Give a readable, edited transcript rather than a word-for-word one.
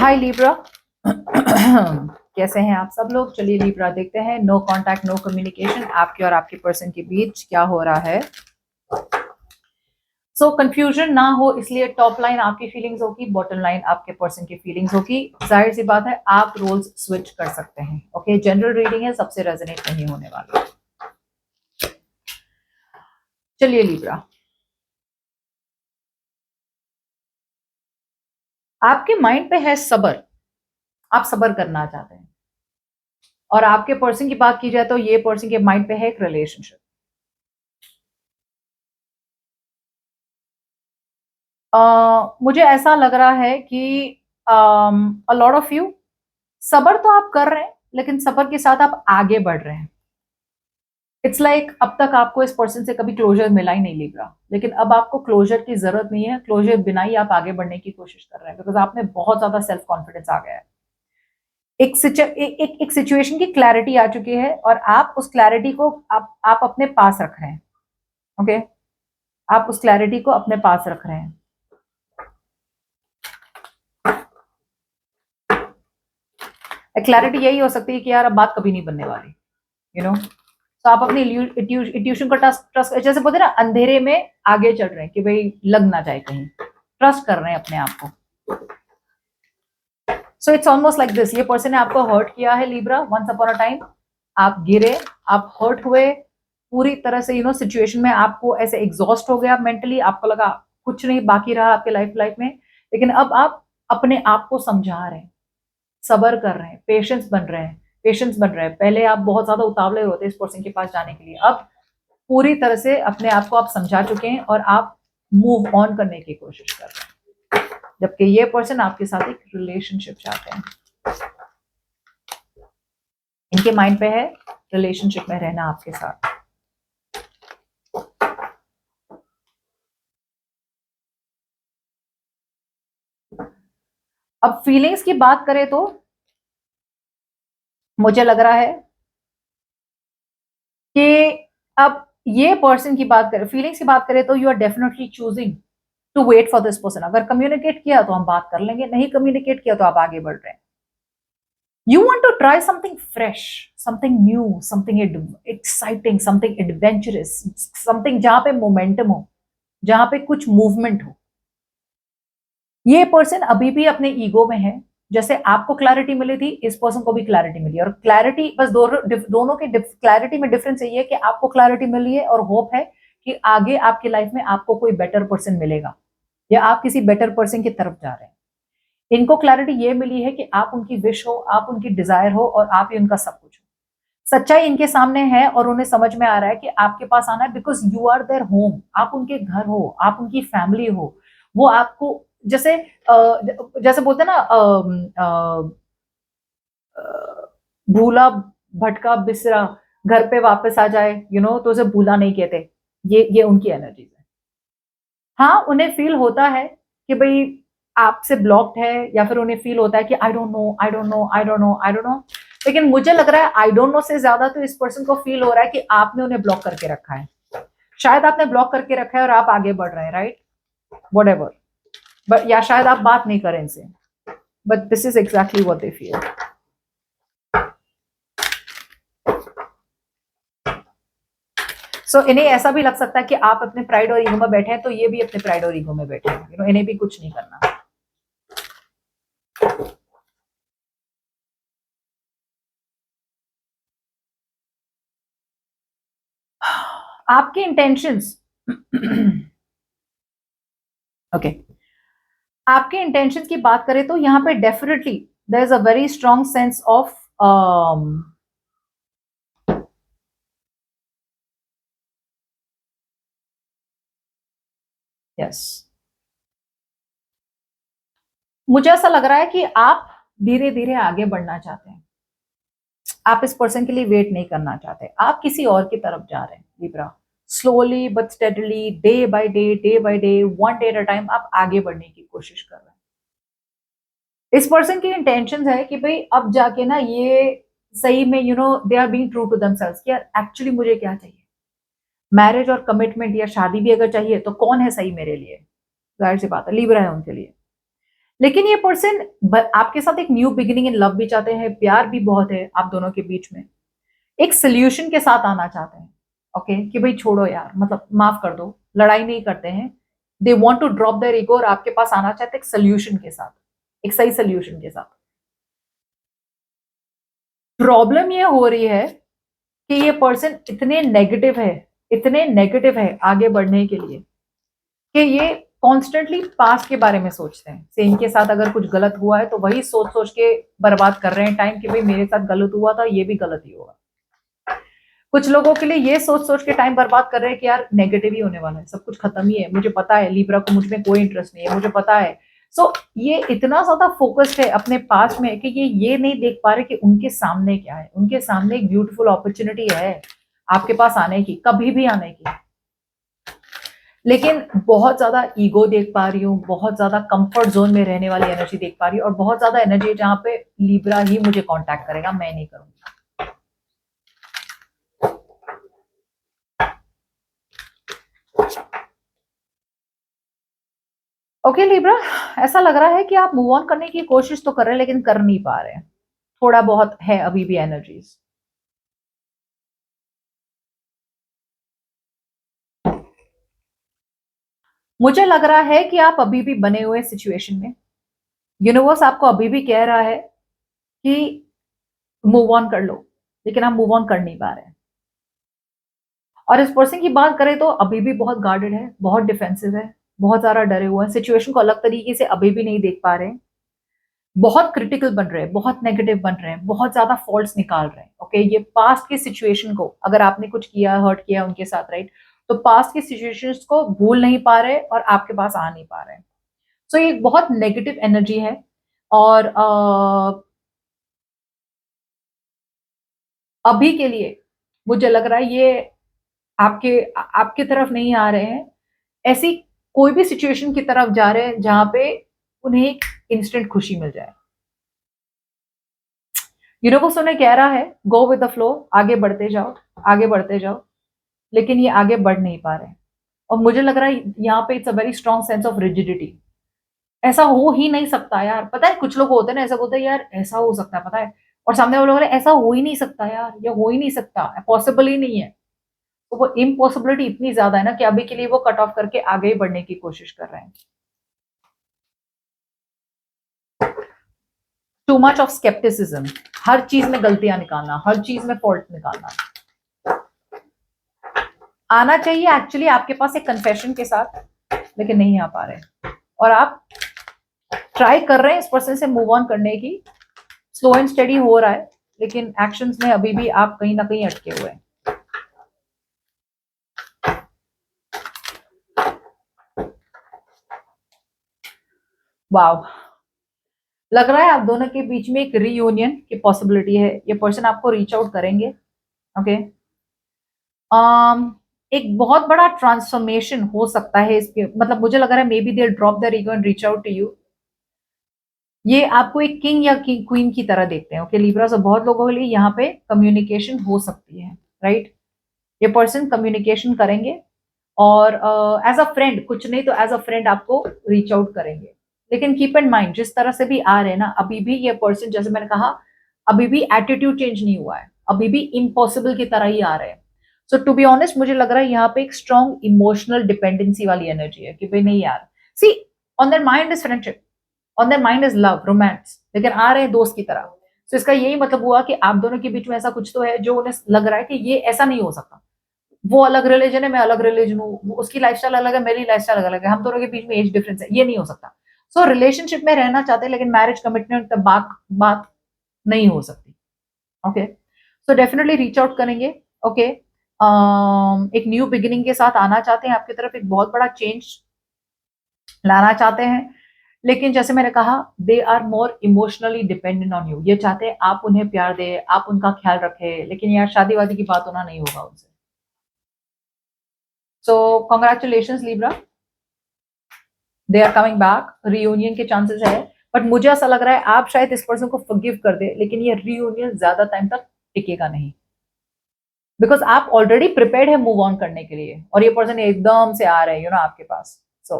हाय Libra. कैसे हैं आप सब लोग? चलिए लिब्रा देखते हैं। नो कांटेक्ट, नो कम्युनिकेशन, आपके और आपके पर्सन के बीच क्या हो रहा है। सो कंफ्यूजन ना हो इसलिए टॉप लाइन आपकी फीलिंग्स होगी, बॉटम लाइन आपके पर्सन की फीलिंग्स होगी। जाहिर सी बात है आप रोल्स स्विच कर सकते हैं। ओके, जनरल रीडिंग है, सबसे रेजोनेट नहीं होने वाला। चलिए लिब्रा, आपके माइंड पे है सबर। आप सबर करना चाहते हैं। और आपके पर्सन की बात की जाए तो ये पर्सन के माइंड पे है एक रिलेशनशिप। मुझे ऐसा लग रहा है कि अ लॉट ऑफ यू सबर तो आप कर रहे हैं, लेकिन सबर के साथ आप आगे बढ़ रहे हैं। इट्स लाइक अब तक आपको इस पर्सन से कभी क्लोजर मिला ही नहीं लिब्रा, लेकिन अब आपको क्लोजर की जरूरत नहीं है। क्लोजर बिना ही आप आगे बढ़ने की कोशिश कर रहे हैं, बिकॉज आप में बहुत ज्यादा सेल्फ कॉन्फिडेंस आ गया है। एक सिचुएशन की क्लैरिटी आ चुकी है और आप उस क्लैरिटी को आप अपने पास रख रहे हैं। ओके, आप उस क्लैरिटी को अपने पास रख रहे हैं। क्लैरिटी यही हो सकती है कि यार अब बात कभी नहीं बनने वाली, यू नो। तो आप अपनी इंट्यूशन का ट्रस्ट, जैसे बोलते हैं ना, अंधेरे में आगे चल रहे हैं कि भाई लग ना जाए कहीं, ट्रस्ट कर रहे हैं अपने आप को। So it's almost like this, ये पर्सन ने आपको हर्ट किया है Libra, once upon a time. आप गिरे, आप हर्ट हुए पूरी तरह से, सिचुएशन में आपको ऐसे एग्जॉस्ट हो गया मेंटली, आपको लगा कुछ नहीं बाकी रहा आपके लाइफ में। लेकिन अब आप अपने आप को समझा रहे हैं, सबर कर रहे हैं, पेशेंस बन रहे हैं। पहले आप बहुत ज्यादा उतावले होते इस पर्सन के पास जाने के लिए, अब पूरी तरह से अपने आप को आप समझा चुके हैं और आप मूव ऑन करने की कोशिश कर रहे हैं। जबकि ये पर्सन आपके साथ एक रिलेशनशिप चाहते हैं। इनके माइंड पे है रिलेशनशिप में रहना आपके साथ। अब फीलिंग्स की बात करें तो मुझे लग रहा है कि अब ये पर्सन की बात करें, फीलिंग्स की बात करें तो you are definitely choosing to wait for this person. अगर कम्युनिकेट किया तो हम बात कर लेंगे, नहीं कम्युनिकेट किया तो आप आगे बढ़ रहे हैं। You want to try something fresh, something new, something exciting, something adventurous, something जहां पे मोमेंटम हो, जहां पे कुछ मूवमेंट हो। ये पर्सन अभी भी अपने ईगो में है। जैसे आपको क्लैरिटी मिली थी, इस पर्सन को भी क्लैरिटी मिली, और क्लैरिटी बस दोनों के क्लैरिटी में डिफरेंस ये है कि आपको क्लैरिटी मिली है और होप है कि आगे आपकी लाइफ में आपको कोई बेटर पर्सन मिलेगा, या आप किसी बेटर पर्सन की तरफ जा रहे हैं। इनको क्लैरिटी ये मिली है कि आप उनकी विश हो, आप उनकी डिजायर हो, और आप ही उनका सब कुछ हो। सच्चाई इनके सामने है और उन्हें समझ में आ रहा है कि आपके पास आना है because you are there home. आप उनके घर हो, आप उनकी फैमिली हो। वो आपको जैसे जैसे बोलते हैं ना, भूला भटका बिसरा घर पे वापस आ जाए, तो उसे भूला नहीं कहते। ये उनकी एनर्जीज है। हाँ, उन्हें फील होता है कि भाई आपसे ब्लॉक्ड है, या फिर उन्हें फील होता है कि I don't know, I don't know, I don't know, I don't know. लेकिन मुझे लग रहा है आई डोंट नो से ज्यादा तो इस पर्सन को फील हो रहा है कि आपने उन्हें ब्लॉक करके रखा है। शायद आपने ब्लॉक करके रखा है और आप आगे बढ़ रहे हैं, राइट, वट एवर। बट या शायद आप बात नहीं करें इनसे, but this is exactly what they feel. So इन्हें ऐसा भी लग सकता है कि आप अपने प्राइड और ईगो में बैठे हैं, तो ये भी अपने प्राइड और ईगो में बैठे हैं। इन्हें भी कुछ नहीं करना। आपके इंटेंशंस ओके, आपके इंटेंशंस की बात करें तो यहां पे definitely there is a very strong sense of yes, मुझे ऐसा लग रहा है कि आप धीरे धीरे आगे बढ़ना चाहते हैं। आप इस पर्सन के लिए वेट नहीं करना चाहते, आप किसी और की तरफ जा रहे हैं Libra. Slowly but steadily, day by day, one day at a time आप आगे बढ़ने की कोशिश कर रहे हैं। इस पर्सन की इंटेंशन है कि भाई अब जाके ना ये सही में, they are being true to themselves कि यार एक्चुअली मुझे क्या चाहिए। मैरिज और कमिटमेंट या शादी भी अगर चाहिए तो कौन है सही मेरे लिए? जाहिर सी बात है लिब्रा है उनके लिए। लेकिन ये पर्सन आपके साथ एक न्यू बिगिनिंग इन लव भी चाहते हैं, प्यार भी बहुत है आप दोनों के बीच में, एक सोल्यूशन के साथ आना चाहते हैं। ओके कि भाई छोड़ो यार, मतलब माफ कर दो, लड़ाई नहीं करते हैं। They want to drop their ego और आपके पास आना चाहते हैं एक सोल्यूशन के साथ, एक सही सोल्यूशन के साथ। प्रॉब्लम ये हो रही है कि ये पर्सन इतने नेगेटिव है आगे बढ़ने के लिए कि ये कॉन्स्टेंटली पास्ट के बारे में सोचते हैं। से इनके साथ अगर कुछ गलत हुआ है तो वही सोच सोच के बर्बाद कर रहे हैं टाइम कि भाई मेरे साथ गलत हुआ था, ये भी गलत ही होगा। कुछ लोगों के लिए ये सोच सोच के टाइम बर्बाद कर रहे हैं कि यार नेगेटिव ही होने वाला है, सब कुछ खत्म ही है, मुझे पता है लिब्रा को मुझ में कोई इंटरेस्ट नहीं है, मुझे पता है। सो ये इतना ज्यादा फोकस्ड है अपने पास में कि ये नहीं देख पा रहे कि उनके सामने क्या है। उनके सामने एक ब्यूटीफुल अपॉर्चुनिटी है आपके पास आने की, कभी भी आने की, लेकिन बहुत ज्यादा ईगो देख पा रही हूँ, बहुत ज्यादा कंफर्ट जोन में रहने वाली एनर्जी देख पा रही हूँ, और बहुत ज्यादा एनर्जी है जहां पे लिब्रा ही मुझे कांटेक्ट करेगा, मैं नहीं करूंगी। ओके लिब्रा, ऐसा लग रहा है कि आप मूव ऑन करने की कोशिश तो कर रहे हैं लेकिन कर नहीं पा रहे हैं, थोड़ा बहुत है अभी भी एनर्जीज। मुझे लग रहा है कि आप अभी भी बने हुए सिचुएशन में, यूनिवर्स आपको अभी भी कह रहा है कि मूव ऑन कर लो, लेकिन आप मूव ऑन कर नहीं पा रहे हैं। और इस पर्सन की बात करें तो अभी भी बहुत गार्डेड है, बहुत डिफेंसिव है, बहुत ज्यादा डरे हुए हैं, सिचुएशन को अलग तरीके से अभी भी नहीं देख पा रहे हैं, बहुत क्रिटिकल बन रहे हैं, बहुत नेगेटिव बन रहे हैं, बहुत ज्यादा फॉल्ट्स निकाल रहे हैं। ओके ये पास्ट की सिचुएशन को, अगर आपने कुछ किया, हर्ट किया उनके साथ, राइट, तो पास्ट की सिचुएशंस को भूल नहीं पा रहे और आपके पास आ नहीं पा रहे। सो ये एक बहुत नेगेटिव एनर्जी है। और अभी के लिए मुझे लग रहा है ये आपके आपके तरफ नहीं आ रहे हैं, ऐसी कोई भी सिचुएशन की तरफ जा रहे हैं जहां पे उन्हें एक इंस्टेंट खुशी मिल जाए। यूनिवर्स उन्हें कह रहा है गो विद द फ्लो, आगे बढ़ते जाओ, आगे बढ़ते जाओ, लेकिन ये आगे बढ़ नहीं पा रहे हैं। और मुझे लग रहा है यहाँ पे it's a very strong sense of rigidity, ऐसा हो ही नहीं सकता यार। पता है कुछ लोग होते हैं ना, ऐसा बोलते हैं यार ऐसा हो सकता है, पता है, और सामने वाले लोग ऐसा हो ही नहीं सकता यार, ये हो ही नहीं सकता, पॉसिबल ही नहीं है। तो वो इम्पॉसिबिलिटी इतनी ज्यादा है ना कि अभी के लिए वो कट ऑफ करके आगे ही बढ़ने की कोशिश कर रहे हैं। टू मच ऑफ स्केप्टिसिज्म, हर चीज में गलतियां निकालना, हर चीज में फॉल्ट निकालना। आना चाहिए एक्चुअली आपके पास एक कन्फेशन के साथ, लेकिन नहीं आ पा रहे, और आप ट्राई कर रहे हैं इस पर्सन से मूव ऑन करने की, स्लो एंड स्टडी हो रहा है, लेकिन एक्शंस में अभी भी आप कहीं ना कहीं अटके हुए हैं। वाव, लग रहा है आप दोनों के बीच में एक रीयूनियन की पॉसिबिलिटी है, ये पर्सन आपको रीच आउट करेंगे। ओके एक बहुत बड़ा ट्रांसफॉर्मेशन हो सकता है इसके, मतलब मुझे लग रहा है maybe they drop their ego and reach out to you. ये आपको एक किंग या क्वीन की तरह देखते हैं। ओके लिब्रा, so बहुत लोगों के लिए यहाँ पे कम्युनिकेशन हो सकती है, राइट, ये पर्सन कम्युनिकेशन करेंगे और एज अ फ्रेंड, कुछ नहीं तो एज अ फ्रेंड आपको रीच आउट करेंगे। लेकिन कीप इन माइंड जिस तरह से भी आ रहे हैं ना, अभी भी ये पर्सन, जैसे मैंने कहा, अभी भी एटीट्यूड चेंज नहीं हुआ है, अभी भी इम्पॉसिबल की तरह ही आ रहे हैं। सो टू बी ऑनेस्ट मुझे लग रहा है यहाँ पे एक स्ट्रॉन्ग इमोशनल डिपेंडेंसी वाली एनर्जी है कि भाई नहीं यार, see on their mind is friendship, on their mind is love, romance, लेकिन आ रहे हैं दोस्त की तरह। तो इसका यही मतलब हुआ कि आप दोनों के बीच में ऐसा कुछ तो है जो उन्हें लग रहा है कि ये ऐसा नहीं हो सकता। वो अलग रिलीजन है, मैं अलग रिलीजन हूँ, उसकी लाइफस्टाइल अलग है, मेरी लाइफस्टाइल अलग है, हम दोनों के बीच में एज डिफरेंस है, ये नहीं हो सकता। सो रिलेशनशिप में रहना चाहते हैं लेकिन मैरिज कमिटमेंट तक बात नहीं हो सकती। Okay so definitely reach out करेंगे। ओके एक न्यू बिगिनिंग के साथ आना चाहते हैं आपकी तरफ, एक बहुत बड़ा चेंज लाना चाहते हैं, लेकिन जैसे मैंने कहा they are more emotionally dependent on you, ये चाहते हैं आप उन्हें प्यार दे, आप उनका ख्याल रखें, लेकिन यार शादी वादी की बात होना नहीं होगा उनसे। So congratulation Libra, they are coming back, reunion के चांसेस है, बट मुझे ऐसा लग रहा है आप शायद इस पर्सन को फॉरगिव कर दे, लेकिन ये रीयूनियन ज्यादा टाइम तक टिकेगा नहीं, बिकॉज आप ऑलरेडी प्रिपेयर्ड है मूव ऑन करने के लिए और ये पर्सन एकदम से आ रहे हैं आपके पास। सो